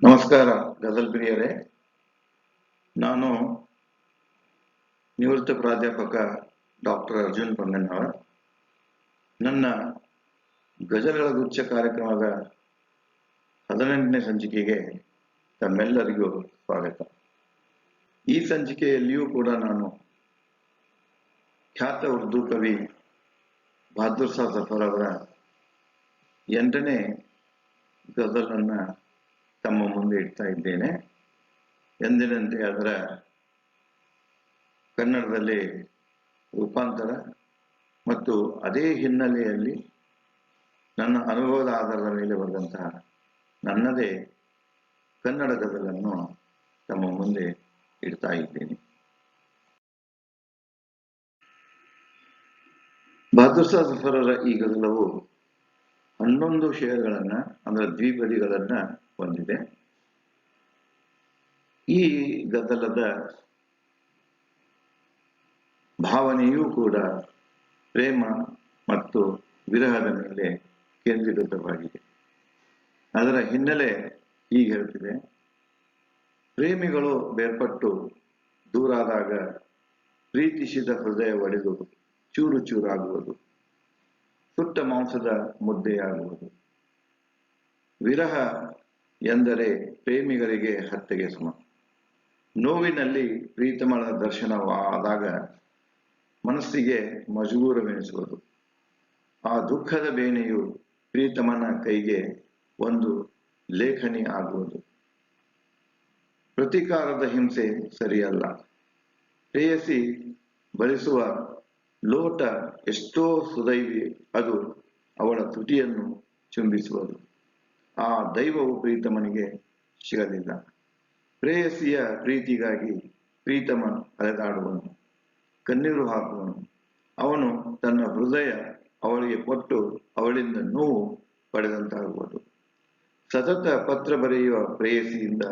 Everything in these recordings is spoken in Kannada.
ನಮಸ್ಕಾರ ಗಜಲ್ ಪ್ರಿಯರೇ. ನಾನು ನಿವೃತ್ತ ಪ್ರಾಧ್ಯಾಪಕ ಡಾಕ್ಟರ್ ಅರ್ಜುನ್ ಪೊನ್ನಣ್ಣವರ್. ನನ್ನ ಗಜಲ್ಗಳ ಗುಚ್ಛ ಕಾರ್ಯಕ್ರಮದ 18ನೇ ಸಂಚಿಕೆಗೆ ತಮ್ಮೆಲ್ಲರಿಗೂ ಸ್ವಾಗತ. ಈ ಸಂಚಿಕೆಯಲ್ಲಿಯೂ ಕೂಡ ನಾನು ಖ್ಯಾತ ಉರ್ದು ಕವಿ ಬಹದ್ದೂರ್ ಶಾ ಜಫರ್ ಅವರ 8ನೇ ಗಜಲನ್ನ ತಮ್ಮ ಮುಂದೆ ಇಡ್ತಾ ಇದ್ದೇನೆ. ಎಂದಿನಂತೆ ಅದರ ಕನ್ನಡದಲ್ಲಿ ರೂಪಾಂತರ ಮತ್ತು ಅದೇ ಹಿನ್ನೆಲೆಯಲ್ಲಿ ನನ್ನ ಅನುಭವದ ಆಧಾರದ ಮೇಲೆ ಬರೆದಂತಹ ನನ್ನದೇ ಕನ್ನಡ ಗಜಲನ್ನು ತಮ್ಮ ಮುಂದೆ ಇಡ್ತಾ ಇದ್ದೇನೆ. ಬಹದ್ದೂರ್ ಶಾ ಜಫರರ ಈ ಗಜಲವು 11 ಶೇರ್ಗಳನ್ನ ಅಂದ್ರೆ ದ್ವಿಪದಿಗಳನ್ನ ಹೊಂದಿದೆ. ಈ ಗಜಲದ ಭಾವನೆಯೂ ಕೂಡ ಪ್ರೇಮ ಮತ್ತು ವಿರಹದ ಮೇಲೆ ಕೇಂದ್ರೀಕೃತವಾಗಿದೆ. ಅದರ ಹಿನ್ನೆಲೆ ಹೀಗೆ ಹೇಳ್ತಿದೆ: ಪ್ರೇಮಿಗಳು ಬೇರ್ಪಟ್ಟು ದೂರಾದಾಗ ಪ್ರೀತಿಸಿದ ಹೃದಯ ಒಡೆದು ಚೂರು ಚೂರಾಗುವುದು, ಸುಟ್ಟ ಮಾಂಸದ ಮುದ್ದೆಯಾಗುವುದು. ವಿರಹ ಎಂದರೆ ಪ್ರೇಮಿಗಳಿಗೆ ಹತ್ಯೆಗೆ ಸಮ. ನೋವಿನಲ್ಲಿ ಪ್ರೀತಮಳ ದರ್ಶನವಾದಾಗ ಮನಸ್ಸಿಗೆ ಮಜಬೂರವೆನಿಸುವುದು. ಆ ದುಃಖದ ಬೇನೆಯು ಪ್ರೀತಮನ ಕೈಗೆ ಒಂದು ಲೇಖನಿ ಆಗುವುದು. ಪ್ರತಿಕಾರದ ಹಿಂಸೆ ಸರಿಯಲ್ಲ. ಪ್ರೇಯಸಿ ಬಳಸುವ ಲೋಟ ಎಷ್ಟೋ ಸುದೈವಿ, ಅದು ಅವಳ ತುಟಿಯನ್ನು ಚುಂಬಿಸುವುದು. ಆ ದೈವವು ಪ್ರೀತಮನಿಗೆ ಸಿಗಲಿಲ್ಲ. ಪ್ರೇಯಸಿಯ ಪ್ರೀತಿಗಾಗಿ ಪ್ರೀತಮ ಅಲೆದಾಡುವನು, ಕಣ್ಣೀರು ಹಾಕುವನು. ಅವನು ತನ್ನ ಹೃದಯ ಅವಳಿಗೆ ಕೊಟ್ಟು ಅವಳಿಂದ ನೋವು ಪಡೆದಂತಾಗುವುದು. ಸತತ ಪತ್ರ ಬರೆಯುವ ಪ್ರೇಯಸಿಯಿಂದ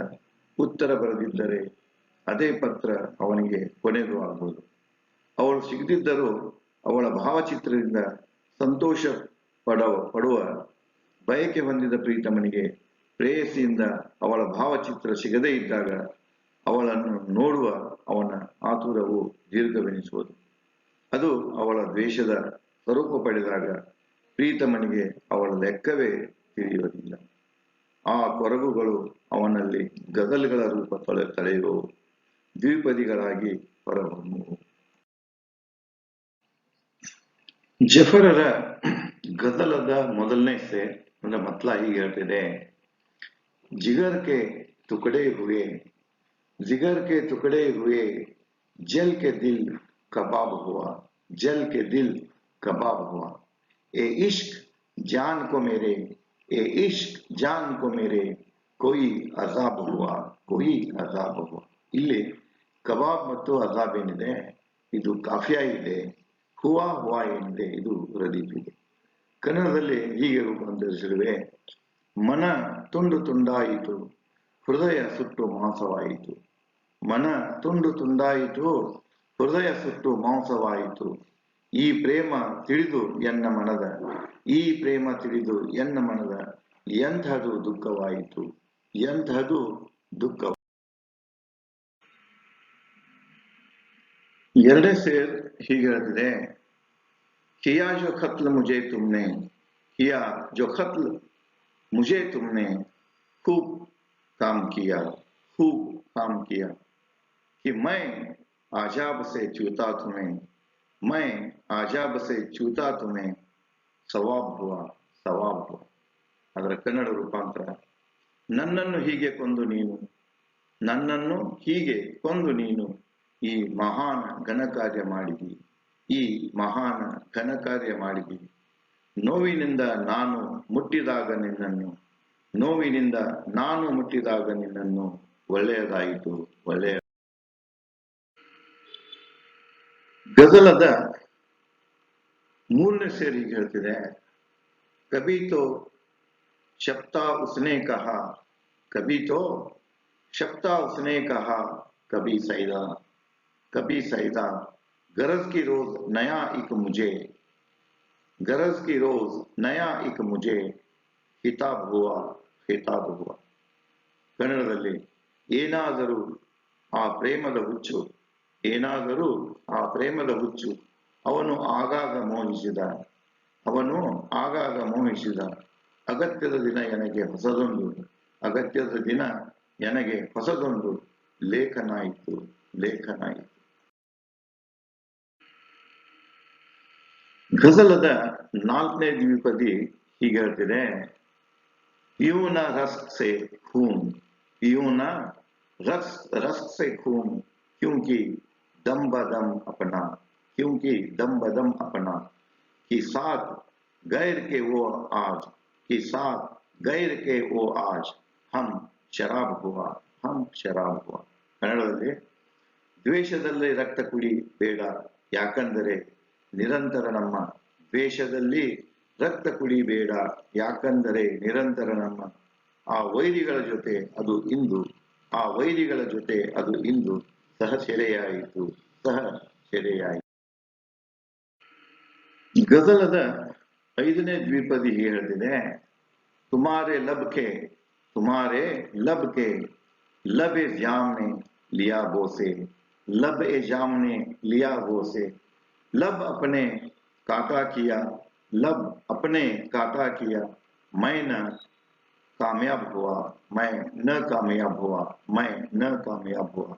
ಉತ್ತರ ಬರೆದಿದ್ದರೆ ಅದೇ ಪತ್ರ ಅವನಿಗೆ ಕೊನೆಗೂ ಆಗುವುದು. ಅವಳು ಸಿಗದಿದ್ದರೂ ಅವಳ ಭಾವಚಿತ್ರದಿಂದ ಸಂತೋಷ ಪಡುವ ಬಯಕೆ ಹೊಂದಿದ ಪ್ರೀತಮನಿಗೆ ಪ್ರೇಯಸಿಯಿಂದ ಅವಳ ಭಾವಚಿತ್ರ ಸಿಗದೇ ಇದ್ದಾಗ ಅವಳನ್ನು ನೋಡುವ ಅವನ ಆತುರವು ದೀರ್ಘವೆನಿಸುವುದು. ಅದು ಅವಳ ದ್ವೇಷದ ಸ್ವರೂಪ ಪಡೆದಾಗ ಪ್ರೀತಮನಿಗೆ ಅವಳ ಲೆಕ್ಕವೇ ತಿಳಿಯುವುದಿಲ್ಲ. ಆ ಕೊರಗುಗಳು ಅವನಲ್ಲಿ ಗಜಲ್ಗಳ ರೂಪ ತಳೆಯುವವು, ದ್ವಿಪದಿಗಳಾಗಿ ಹೊರಹೊಮ್ಮುವು. ಜಫರರ ಗಜಲದ ಮೊದಲನೇ ಸೇರ್ ಅಂದ್ರೆ ಮತ್ಲಾ ಹೀಗೆ ಹೇಳ್ತಿದೆ: जिगर के टुकड़े हुए, जिगर के टुकड़े हुए, जल के दिल कबाब हुआ, जल के दिल कबाब हुआ. ए इश्क जान को मेरे, ए इश्क जान को मेरे, कोई अजाब हुआ, कोई अजाब हुआ. ಇಲ್ಲಿ ಕಬಾಬ್ ಮತ್ತು ಅಜಾಬ್ ಏನಿದೆ ಇದು ಕಾಫಿಯಾ ಇದೆ, ಹುವಾ ಹುವಾ ಏನಿದೆ ಇದು ರದೀಫ್ ಇದೆ. ಕನ್ನಡದಲ್ಲಿ ಹೀಗೆ ರೂಪಾಂತರಿಸಿರುವೆ: ಮನ ತುಂಡು ತುಂಡಾಯಿತು, ಹೃದಯ ಸುಟ್ಟು ಮಾಂಸವಾಯಿತು. ಮನ ತುಂಡು ತುಂಡಾಯಿತು, ಹೃದಯ ಸುಟ್ಟು ಮಾಂಸವಾಯಿತು. ಈ ಪ್ರೇಮ ತಿಳಿದು ಎನ್ನ ಮನದ, ಈ ಪ್ರೇಮ ತಿಳಿದು ಎನ್ನ ಮನದ, ಎಂಥದು ದುಃಖವಾಯಿತು, ಎಂಥದು ದುಃಖ. ಎರಡನೇ ಸೇರ್ ಹೀಗೆ ಹೇಳ್ತಿದೆ: किया जो खत्ल मुझे तुमने, किया जो खत्ल मुझे तुमने, खूब काम किया, खूब काम किया. कि मैं आजाब से चूता तुम्हें, मैं आजाब से चूता तुम्हें, सवाब हुआ, सवाब हुआ. ಅದರ ಕನ್ನಡ ರೂಪಾಂತರ: ನನ್ನನ್ನು ಹೀಗೆ ಕೊಂದು ನೀನು, ನನ್ನನ್ನು ಹೀಗೆ ಕೊಂದು ನೀನು ಈ ಮಹಾನ ಘನಕಾರ್ಯ ಮಾಡಿದಿ, ಈ ಮಹಾನ ಘನಕಾರ್ಯ ಮಾಡಿದಿ. ನೋವಿನಿಂದ ನಾನು ಮುಟ್ಟಿದಾಗ ನಿನ್ನನ್ನು, ನೋವಿನಿಂದ ನಾನು ಮುಟ್ಟಿದಾಗ ನಿನ್ನನ್ನು, ಒಳ್ಳೆಯದಾಯಿತು, ಒಳ್ಳೆಯ. ಗಜಲದ ಮೂರನೇ ಸೇರಿ ಹೇಳ್ತಿದೆ: ಕಭಿ ತೋ ಶಬ್ತಾ ಉಸ್ನೆ ಕಹಾ, ಕಭಿ ತೋ ಶಬ್ತಾ ಉಸ್ನೆ ಕಹಾ, ಕಭಿ ಸೈದಾ, ಕಭಿ ಸೈದಾ. गरज की रोज नया एक मुझे, गरज की रोज नया एक मुझे, खिताब हुआ, खिताब हुआ. ಕನ್ನಡದಲ್ಲಿ ಏನಾದರೂ ಆ ಪ್ರೇಮದ ಹುಚ್ಚು, ಏನಾದರೂ ಆ ಪ್ರೇಮದ ಹುಚ್ಚು ಅವನು ಆಗಾಗ ಮೋಹಿಸಿದ, ಅವನು ಆಗಾಗ ಮೋಹಿಸಿದ. ಅಗತ್ಯದ ದಿನ ಎನಗೆ ಹೊಸದೊಂದು, ಅಗತ್ಯದ ದಿನ ಎನಗೆ ಹೊಸದೊಂದು ಲೇಖನಾಯಿತು, ಲೇಖನಾಯಿತು. ಗಜಲದ 4ನೇ ದ್ವಿಪದಿ ಹೀಗೆ ಹೇಳ್ತಿದೆ, यूं न रस से खून, यूं न रस से खून, क्योंकि दम बदम अपना, क्योंकि दम बदम अपना, कि साथ गैर के वो आज, कि साथ गैर के वो आज, हम ಶರಾಬ್ ಹುವಾ, ಹಮ್ ಶರಾಬ್ ಹುವಾ. ಕನ್ನಡದಲ್ಲಿ ದ್ವೇಷದಲ್ಲಿ ರಕ್ತ ಕುಡಿ ಬೇಡ, ಯಾಕಂದರೆ ನಿರಂತರ ನಮ್ಮ ದ್ವೇಷದಲ್ಲಿ ರಕ್ತ ಕುಡಿಬೇಡ, ಯಾಕಂದರೆ ನಿರಂತರ ನಮ್ಮ ಆ ವೈರಿಗಳ ಜೊತೆ ಅದು ಇಂದು, ಆ ವೈರಿಗಳ ಜೊತೆ ಅದು ಇಂದು ಸಹ ಸೆರೆಯಾಯಿತು, ಸಹ ಸೆರೆಯಾಯಿತು. ಗಜಲದ 5ನೇ ದ್ವಿಪದಿ ಹೇಳ್ತಿದೆ, ತುಮಾರೆ लब के, तुम्हारे लब के, लब ए जाम ने लिया बोसे, लब ए जाम ने लिया बोसे, लब अपने काटा किया, लब अपने काटा किया, मैं न कामयाब हुआ, मैं न कामयाब हुआ, मैं न कामयाब हुआ.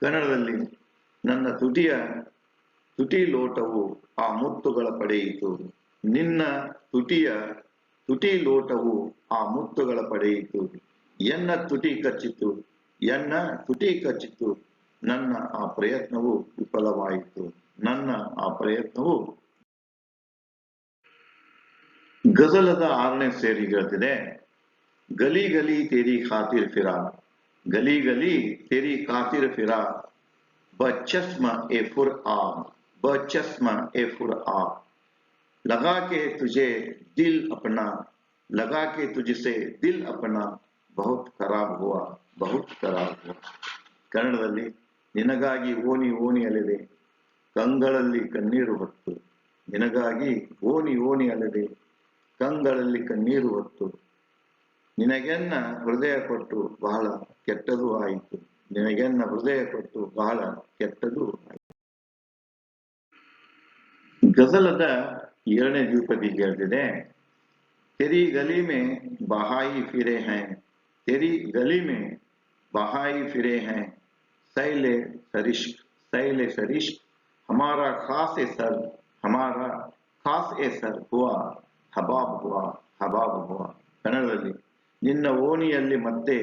ಕನ್ನಡದಲ್ಲಿ ನನ್ನ ತುಟಿ ಲೋಟವು ಆ ಮುತ್ತುಗಳ ಪಡೆಯಿತು, ನಿನ್ನ ತುಟಿ ಲೋಟವು ಆ ಮುತ್ತುಗಳ ಪಡೆಯಿತು, ಎನ್ನ ತುಟಿ ಕಚ್ಚಿತು, ಎನ್ನ ತುಟಿ ಕಚ್ಚಿತು, ನನ್ನ ಆ ಪ್ರಯತ್ನವು ವಿಫಲವಾಯಿತು, ನನ್ನ ಆ ಪ್ರಯತ್ನವು. ಗಜಲದ 6ನೇ ಸೇರಿ ಹೇಳ್ತಿದೆ, ಗಲಿ ಗಲಿ ತೇರಿ ಖಾತಿರ್ ಫಿರಾ, ಗಲಿ ಗಲಿ ತೇರಿ ಖಾತಿರ್ ಫಿರಾ, ಬಚಸ್ಮ ಎ ಫುರ್ ಆ, बचस्म ए फुर आ, लगा के तुझे दिल अपना, लगा के तुझसे दिल अपना, बहुत खराब हुआ, बहुत खराब हुआ. ಕನ್ನಡದಲ್ಲಿ ನಿನಗಾಗಿ ಓಣಿ ಓಣಿ ಅಲೆದೆ, ಕಂಗಳಲ್ಲಿ ಕಣ್ಣೀರು ಹೊತ್ತು, ನಿನಗಾಗಿ ಓಣಿ ಓಣಿ ಅಲೆದೆ, ಕಂಗಳಲ್ಲಿ ಕಣ್ಣೀರು ಹೊತ್ತು, ನಿನಗೆನ್ನ ಹೃದಯ ಕೊಟ್ಟು ಬಹಳ ಕೆಟ್ಟದು ಆಯಿತು, ನಿನಗೆನ್ನ ಹೃದಯ ಕೊಟ್ಟು ಬಹಳ ಕೆಟ್ಟದು ಆಯಿತು. ಗಜಲದ 7ನೇ ದ್ವಿಪದಿ ಹೇಳ್ತಿದೆ, तेरी गली में बहाई फिरे हैं, तेरी गली में बहाई फिरे हैं, सैले सरिश्क, सैले सरिश्क, हमारा खास ए सर, हमारा खास ए सर हुआ, हबाब हुआ, हबाब हुआ. ಕನ್ನಡದಲ್ಲಿ ನಿನ್ನ ಓಣಿಯಲ್ಲಿ ಮತ್ತೆ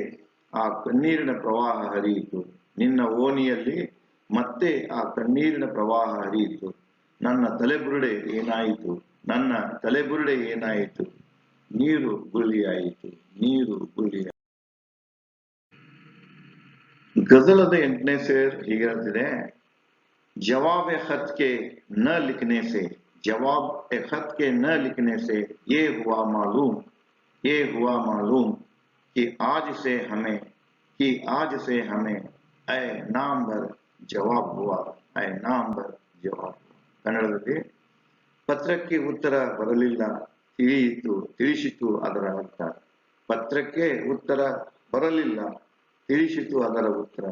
ಆ ಕಣ್ಣೀರಿನ ಪ್ರವಾಹ ಹರಿಯಿತು, ನಿನ್ನ ಓಣಿಯಲ್ಲಿ ಮತ್ತೆ ಆ ಕಣ್ಣೀರಿನ ಪ್ರವಾಹ ಹರಿಯಿತು, ನನ್ನ ತಲೆಬುರುಡೆ ಏನಾಯಿತು, ನನ್ನ ತಲೆಬುರುಡೆ ಏನಾಯಿತು, ನೀರು ಗುಳಿಯಾಯಿತು, ನೀರು ಗುಳಿಯಾಯಿತು. ಗಜಲದ 8ನೇ ಸೇರ್ ಹೀಗೆ ಹೇಳ್ತಿದೆ, जवाब ए खत के न लिखने से, जवाब ए खत के न लिखने से ये हुआ मालूम, ये हुआ मालूम कि आज से हमें, कि आज से हमें ऐ नाम भर जवाब हुआ, ऐ नाम भर जवाब. ಕನ್ನಡದಲ್ಲಿ ಪತ್ರಕ್ಕೆ ಉತ್ತರ ಬರಲಿಲ್ಲ, ತಿಳಿಸಿತು ಅದರ ಅರ್ಥ. ಪತ್ರಕ್ಕೆ ಉತ್ತರ ಬರಲಿಲ್ಲ, ತಿಳಿಸಿತು ಅದರ ಉತ್ತರ.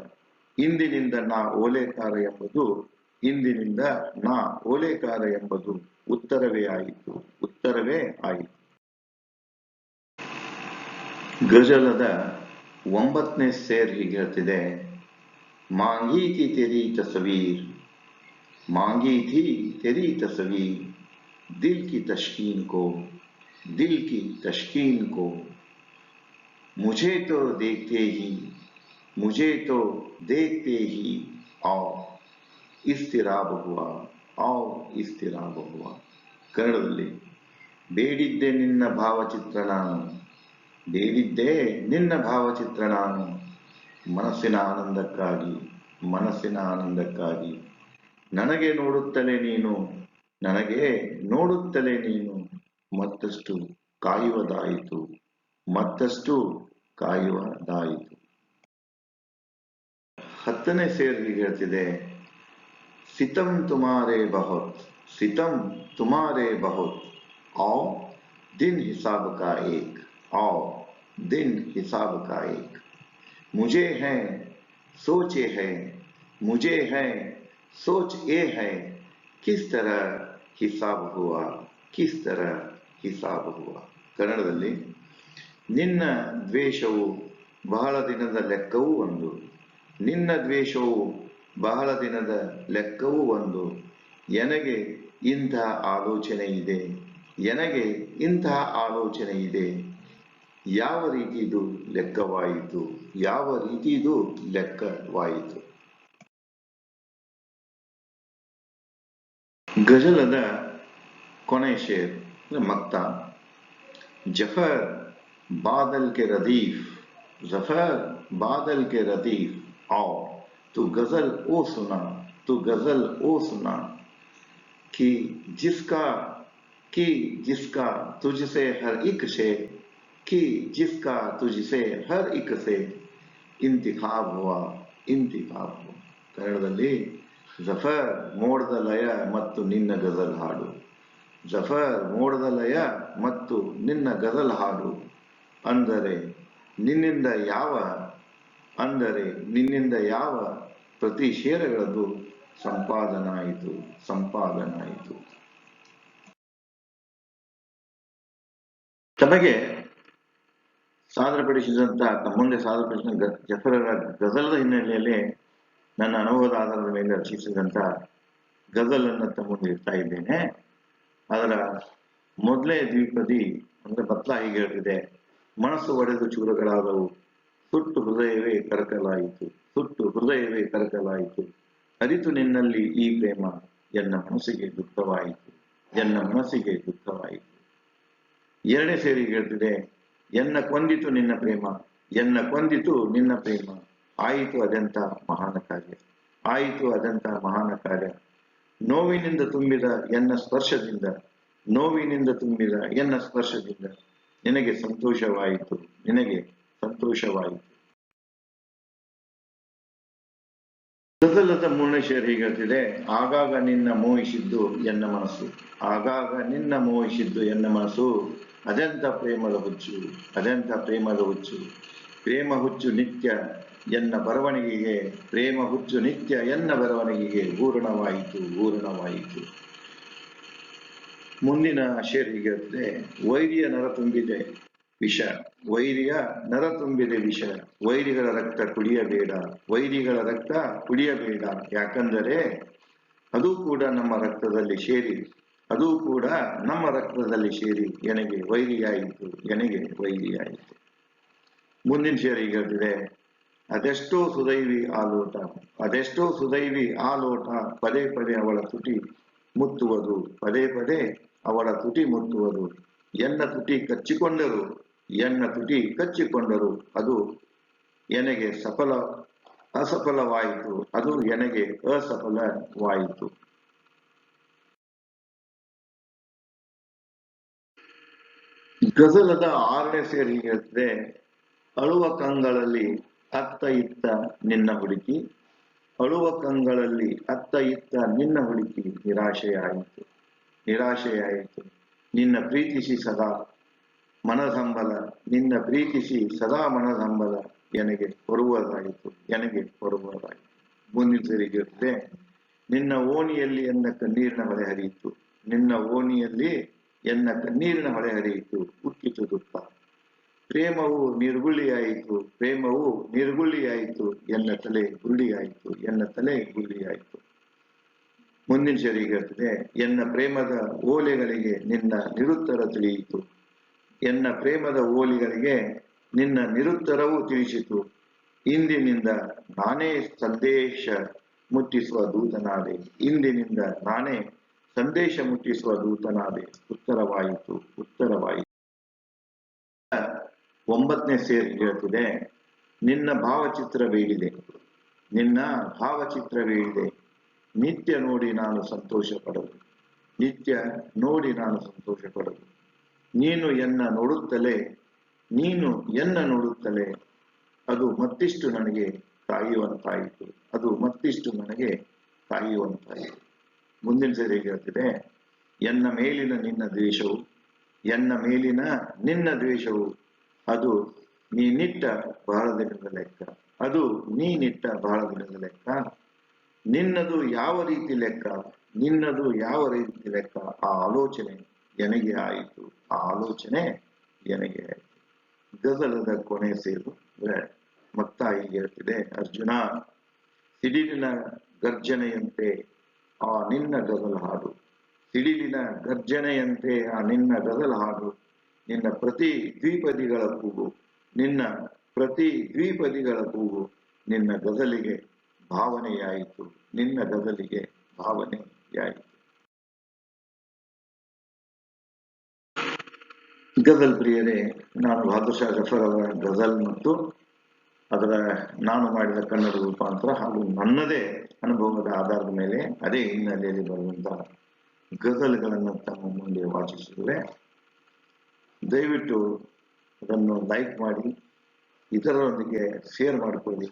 ಇಂದಿನಿಂದ ನಾ ಓಲೇಕಾರ ಎಂಬುದು, ಇಂದಿನಿಂದ ನಾ ಓಲೇಕಾರ ಎಂಬುದು ಉತ್ತರವೇ ಆಯಿತು, ಉತ್ತರವೇ ಆಯಿತು. ಗಜಲದ 9ನೇ ಸೇರ್ ಹೀಗೆ ಹೇಳ್ತಿದೆ, ಮಾಂಗಿ ಥಿ ತೆರಿ ತಸ್ವೀರ್, मांगी थी तेरी तस्वीर, दिल की तश्कीन को, दिल की तश्कीन को, मुझे तो देखते ही, मुझे तो देखते ही आओ इस्तिराब हुआ, आओ इस्तिराब हुआ. ಕನ್ನಡದಲ್ಲಿ ಬೇಡಿದ್ದೆ ನಿನ್ನ ಭಾವಚಿತ್ರ ನಾನು, ಬೇಡಿದ್ದೆ ನಿನ್ನ ಭಾವಚಿತ್ರ ನಾನು, ಮನಸ್ಸಿನ ಆನಂದಕ್ಕಾಗಿ, ಮನಸ್ಸಿನ ಆನಂದಕ್ಕಾಗಿ, ನನಗೆ ನೋಡುತ್ತಲೇ ನೀನು, ನನಗೆ ನೋಡುತ್ತಲೇ ನೀನು, ಮತ್ತಷ್ಟು ಕಾಯುವುದಾಯಿತು, ಮತ್ತಷ್ಟು ಕಾಯುವುದಾಯಿತು. 10ನೇ ಸೇರ್ ಹೀಗೆ ಹೇಳ್ತಿದೆ, ಸಿತಂ ತುಮಾರೆ ಬಹುತ್, ಸಿತಂ ತುಮಾರೆ ಬಹುತ್, आओ दिन हिसाब का एक, आओ दिन हिसाब का एक। मुझे है सोच ये है, मुझे है सोच ये है, किस तरह ಹಿಸಾಬ್ ಹುವಾ, ಕಿಸ್ ತರ ಹಿಸಾಬ್ ಹುವಾ. ಕನ್ನಡದಲ್ಲಿ, ನಿನ್ನ ದ್ವೇಷವು ಬಹಳ ದಿನದ ಲೆಕ್ಕವೂ ಒಂದು, ನಿನ್ನ ದ್ವೇಷವು ಬಹಳ ದಿನದ ಲೆಕ್ಕವೂ ಒಂದು, ನನಗೆ ಇಂತಹ ಆಲೋಚನೆ ಇದೆ, ನನಗೆ ಇಂತಹ ಆಲೋಚನೆ ಇದೆ, ಯಾವ ರೀತಿದು ಲೆಕ್ಕವಾಯಿತು, ಯಾವ ರೀತಿದು ಲೆಕ್ಕವಾಯಿತು. ಗಜಲದ ಕೊನೆ ಶೇರ್ ಮಕ್ತಾ. जफर बादल के रदीफ, जफर बादल के रदीफ आओ, तू गजल ओ सुना, तू गजल ओ सुना, कि जिसका कि जिसका तुझसे हर एक से, कि जिसका तुझसे हर एक से इंतखाब हुआ, इंतखाब हुआ. ಕನ್ನಡದಲ್ಲಿ, ಜಫರ್ ಮೋಡದ ಲಯ ಮತ್ತು ನಿನ್ನ ಗಜಲ್ ಹಾಡು, ಜಫರ್ ಮೋಡದ ಲಯ ಮತ್ತು ನಿನ್ನ ಗಜಲ್ ಹಾಡು, ಅಂದರೆ ನಿನ್ನಿಂದ ಯಾವ ಅಂದರೆ ನಿನ್ನಿಂದ ಯಾವ ಪ್ರತಿ ಶೇರಗಳದ್ದು ಸಂಪಾದನಾಯಿತು, ಸಂಪಾದನಾಯಿತು. ತಮಗೆ ಸಾದರಪಡಿಸಿದಂತಹ ಮುಂದೆ ಸಾದರಪಡಿಸಿದ ಜಫರರ ಗಜಲದ ಹಿನ್ನೆಲೆಯಲ್ಲಿ ನನ್ನ ಅನುಭವದ ಆಧಾರದ ಮೇಲೆ ರಚಿಸಿದಂತ ಗಜಲನ್ನು ತಮ್ಮ ಮುಂದೆ ಇಡ್ತಾ ಇದ್ದೇನೆ. ಅದರ ಮೊದಲೇ ದ್ವಿಪದಿ ಅಂದ್ರೆ ಮತ್ಲಾ ಹೀಗೆ ಹೇಳ್ತಿದೆ: ಮನಸ್ಸು ಒಡೆದು ಚೂರುಗಳಾದವು, ಸುಟ್ಟು ಹೃದಯವೇ ಕರಕಲಾಯಿತು, ಸುಟ್ಟು ಹೃದಯವೇ ಕರಕಲಾಯಿತು, ಅರಿತು ನಿನ್ನಲ್ಲಿ ಈ ಪ್ರೇಮ, ಎನ್ನ ಮನಸ್ಸಿಗೆ ದುಃಖವಾಯಿತು, ಎನ್ನ ಮನಸ್ಸಿಗೆ ದುಃಖವಾಯಿತು. ಎರಡನೇ ಸೇರಿ ಹೇಳ್ತಿದೆ: ಎನ್ನ ಕೊಂದಿತು ನಿನ್ನ ಪ್ರೇಮ, ಎನ್ನ ಕೊಂದಿತು ನಿನ್ನ ಪ್ರೇಮ, ಆಯಿತು ಅದೆಂತ ಮಹಾನ ಕಾರ್ಯ, ಆಯಿತು ಅದೆಂತ ಮಹಾನ ಕಾರ್ಯ, ನೋವಿನಿಂದ ತುಂಬಿದ ಎನ್ನ ಸ್ಪರ್ಶದಿಂದ, ನೋವಿನಿಂದ ತುಂಬಿದ ಎನ್ನ ಸ್ಪರ್ಶದಿಂದ, ನಿನಗೆ ಸಂತೋಷವಾಯಿತು, ನಿನಗೆ ಸಂತೋಷವಾಯಿತು. ಗಜಲದ ಮೂರನೇ ಶೇರ್ ಹೀಗಿರ್ತಿದೆ: ಆಗಾಗ ನಿನ್ನ ಮೋಹಿಸಿದ್ದು ಎನ್ನ ಮನಸ್ಸು, ಆಗಾಗ ನಿನ್ನ ಮೋಹಿಸಿದ್ದು ಎನ್ನ ಮನಸ್ಸು, ಅದೆಂತ ಪ್ರೇಮದ ಹುಚ್ಚು, ಅದೆಂತ ಪ್ರೇಮದ ಹುಚ್ಚು, ಪ್ರೇಮ ಹುಚ್ಚು ನಿತ್ಯ ಎನ್ನ ಬರವಣಿಗೆಗೆ, ಪ್ರೇಮ ಹುಚ್ಚು ನಿತ್ಯ ಎನ್ನ ಬರವಣಿಗೆಗೆ ಪೂರ್ಣವಾಯಿತು, ಪೂರ್ಣವಾಯಿತು. ಮುಂದಿನ ಶೇರ್ ಹೀಗಿರುತ್ತೆ: ವೈರಿಯ ನರ ತುಂಬಿದೆ ವಿಷ, ವೈರಿಯ ನರ ತುಂಬಿದೆ ವಿಷ, ವೈರಿಗಳ ರಕ್ತ ಕುಡಿಯಬೇಡ, ವೈರಿಗಳ ರಕ್ತ ಕುಡಿಯಬೇಡ, ಯಾಕಂದರೆ ಅದು ಕೂಡ ನಮ್ಮ ರಕ್ತದಲ್ಲಿ ಸೇರಿ, ಅದು ಕೂಡ ನಮ್ಮ ರಕ್ತದಲ್ಲಿ ಸೇರಿ ನನಗೆ ವೈರಿಯಾಯಿತು, ನನಗೆ ವೈರಿಯಾಯಿತು. ಮುಂದಿನ ಶೇರ್ ಹೀಗಿರ್ತಿದೆ: ಅದೆಷ್ಟೋ ಸುದೈವಿ ಆಲೋಟ, ಅದೆಷ್ಟೋ ಸುದೈವಿ ಆಲೋಟ, ಪದೇ ಪದೇ ಅವಳ ತುಟಿ ಮುತ್ತುವುದು, ಪದೇ ಪದೇ ಅವಳ ತುಟಿ ಮುತ್ತುವುದು, ಎನ್ನ ತುಟಿ ಕಚ್ಚಿಕೊಂಡರು, ಎನ್ನ ತುಟಿ ಕಚ್ಚಿಕೊಂಡರು, ಅದು ನನಗೆ ಅಸಫಲವಾಯಿತು, ಅದು ನನಗೆ ಅಸಫಲವಾಯಿತು. ಗಜಲದ ಆರನೇ ಸೇರ್ ಹೀಗಿರ್ತದೆ: ಅಳುವ ಕಂಗಳಲ್ಲಿ ಅತ್ತ ಇತ್ತ ನಿನ್ನ ಹುಡುಕಿ, ಅಳುವ ಕಂಗಳಲ್ಲಿ ಅತ್ತ ಇತ್ತ ನಿನ್ನ ಹುಡುಕಿ, ನಿರಾಶೆಯಾಯಿತು, ನಿರಾಶೆಯಾಯಿತು, ನಿನ್ನ ಪ್ರೀತಿಸಿ ಸದಾ ಮನದಂಬಲ, ನಿನ್ನ ಪ್ರೀತಿಸಿ ಸದಾ ಮನದಂಬಲ, ನನಗೆ ಹೊರುವುದಾಯಿತು, ನನಗೆ ಹೊರುವುದಾಯಿತು. ಮುಂದಿನ ಸೇರಿಗಿರ್ತದೆ: ನಿನ್ನ ಓಣಿಯಲ್ಲಿ ಎನ್ನ ಕಣ್ಣೀರಿನ ಹೊಳೆ ಹರಿಯಿತು, ನಿನ್ನ ಓಣಿಯಲ್ಲಿ ಎನ್ನ ಕಣ್ಣೀರಿನ ಹೊಳೆ ಹರಿಯಿತು, ಉಕ್ಕಿತು ದುಃಖ, ಪ್ರೇಮವು ನಿರ್ಗುಳಿಯಾಯಿತು, ಪ್ರೇಮವು ನಿರ್ಗುಳಿಯಾಯಿತು, ಎನ್ನ ತಲೆ ಗುಳ್ಳಿಯಾಯಿತು, ಎನ್ನ ತಲೆ ಗುಳ್ಳಿಯಾಯಿತು. ಮುಂದಿನ ಶರೀರತ್ತದೆ: ಎನ್ನ ಪ್ರೇಮದ ಓಲೆಗಳಿಗೆ ನಿನ್ನ ನಿರುತ್ತರ ತಿಳಿಯಿತು, ಎನ್ನ ಪ್ರೇಮದ ಓಲಿಗಳಿಗೆ ನಿನ್ನ ನಿರುತ್ತರವೂ ತಿಳಿಸಿತು, ಇಂದಿನಿಂದ ನಾನೇ ಸಂದೇಶ ಮುಟ್ಟಿಸುವ ದೂತನಾದೆ, ಇಂದಿನಿಂದ ನಾನೇ ಸಂದೇಶ ಮುಟ್ಟಿಸುವ ದೂತನಾದೆ, ಉತ್ತರವಾಯಿತು, ಉತ್ತರವಾಯಿತು. 9ನೇ ಸೇರಿ ಹೇಳ್ತಿದೆ: ನಿನ್ನ ಭಾವಚಿತ್ರ ಬೇಡಿದೆ, ನಿನ್ನ ಭಾವಚಿತ್ರ ಬೇಡಿದೆ, ನಿತ್ಯ ನೋಡಿ ನಾನು ಸಂತೋಷ ಪಡಲು, ನಿತ್ಯ ನೋಡಿ ನಾನು ಸಂತೋಷ ಪಡಲು, ನೀನು ಎನ್ನ ನೋಡುತ್ತಲೇ, ನೀನು ಎನ್ನ ನೋಡುತ್ತಲೇ, ಅದು ಮತ್ತಿಷ್ಟು ನನಗೆ ಕಾಯುವಂತಾಯಿತು, ಅದು ಮತ್ತಿಷ್ಟು ನನಗೆ ಕಾಯುವಂತಾಯಿತು. ಮುಂದಿನ ಸೇರಿ ಹೇಳ್ತಿದೆ: ಎನ್ನ ಮೇಲಿನ ನಿನ್ನ ದ್ವೇಷವು, ಎನ್ನ ಮೇಲಿನ ನಿನ್ನ ದ್ವೇಷವು, ಅದು ನೀನಿಟ್ಟ ಬಹಳ ದಿನದ ಲೆಕ್ಕ, ಅದು ನೀನಿಟ್ಟ ಬಹಳ ದಿನದ ಲೆಕ್ಕ. ನಿನ್ನದು ಯಾವ ರೀತಿ ಲೆಕ್ಕ, ನಿನ್ನದು ಯಾವ ರೀತಿ ಲೆಕ್ಕ, ಆ ಆಲೋಚನೆ ಎನಗೆ ಆಯಿತು, ಆ ಆಲೋಚನೆ ಎನಗೆ ಆಯಿತು. ಗಜಲದ ಕೊನೆ ಸೇರು ಮತ್ತ ಹೀಗೆ ಹೇಳ್ತಿದೆ, ಅರ್ಜುನ ಸಿಡಿಲಿನ ಗರ್ಜನೆಯಂತೆ ಆ ನಿನ್ನ ಗಜಲ್ ಹಾಡು, ಸಿಡಿಲಿನ ಗರ್ಜನೆಯಂತೆ ಆ ನಿನ್ನ ಗಜಲ್ ಹಾಡು, ನಿನ್ನ ಪ್ರತಿ ದ್ವಿಪದಿಗಳ ಕೂಗು, ನಿನ್ನ ಪ್ರತಿ ದ್ವಿಪದಿಗಳ ಕೂಗು ನಿನ್ನ ಗಜಲಿಗೆ ಭಾವನೆಯಾಯಿತು, ನಿನ್ನ ಗಜಲಿಗೆ ಭಾವನೆಯಾಯಿತು. ಗಜಲ್ ಪ್ರಿಯರೇ, ನಾನು ಬಹದ್ದೂರ್ ಶಾ ಜಫರ್ ಅವರ ಗಜಲ್ ಮತ್ತು ಅದರ ನಾನು ಮಾಡಿದ ಕನ್ನಡ ರೂಪಾಂತರ ಹಾಗೂ ನನ್ನದೇ ಅನುಭವದ ಆಧಾರದ ಮೇಲೆ ಅದೇ ಹಿನ್ನೆಲೆಯಲ್ಲಿ ಬರುವಂತಹ ಗಜಲ್ಗಳನ್ನು ತಮ್ಮ ಮುಂದೆ ವಾಚಿಸಿರುವೆ. ದಯವಿಟ್ಟು ಅದನ್ನು ಲೈಕ್ ಮಾಡಿ, ಇತರರೊಂದಿಗೆ ಶೇರ್ ಮಾಡಿಕೊಳ್ಳಿ.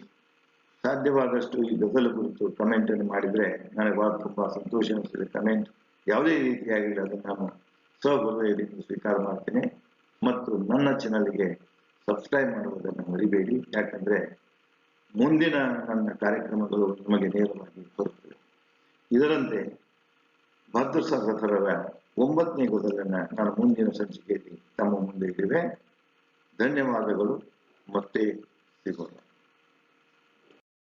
ಸಾಧ್ಯವಾದಷ್ಟು ಈ ಗಜಲ್ ಕುರಿತು ಕಮೆಂಟ್ ಅನ್ನು ಮಾಡಿದರೆ ನನಗೆ ಬಹಳ ತುಂಬಾ ಸಂತೋಷ ಅನಿಸ್ತದೆ. ಕಮೆಂಟ್ ಯಾವುದೇ ರೀತಿಯಾಗಿ ಅದನ್ನು ನಾನು ಸಹೃದಯದಿಂದ ಸ್ವೀಕಾರ ಮಾಡ್ತೇನೆ. ಮತ್ತು ನನ್ನ ಚಾನಲ್ಗೆ ಸಬ್ಸ್ಕ್ರೈಬ್ ಮಾಡುವುದನ್ನು ಮರಿಬೇಡಿ, ಯಾಕಂದ್ರೆ ಮುಂದಿನ ನನ್ನ ಕಾರ್ಯಕ್ರಮಗಳು ನಿಮಗೆ ನೇರವಾಗಿ ಬರುತ್ತವೆ. ಇದರಂತೆ ಬಹದ್ದೂರ್ ಶಾ ಜಫರರ 9ನೇ ಗಜಲನ್ನ ನಾನು ಮುಂದಿನ ಸಂಚಿಕೆಯಲ್ಲಿ ತಮ್ಮ ಮುಂದೆ ಇಡುವೆ. ಧನ್ಯವಾದಗಳು, ಮತ್ತೆ ಸಿಗೋಣ.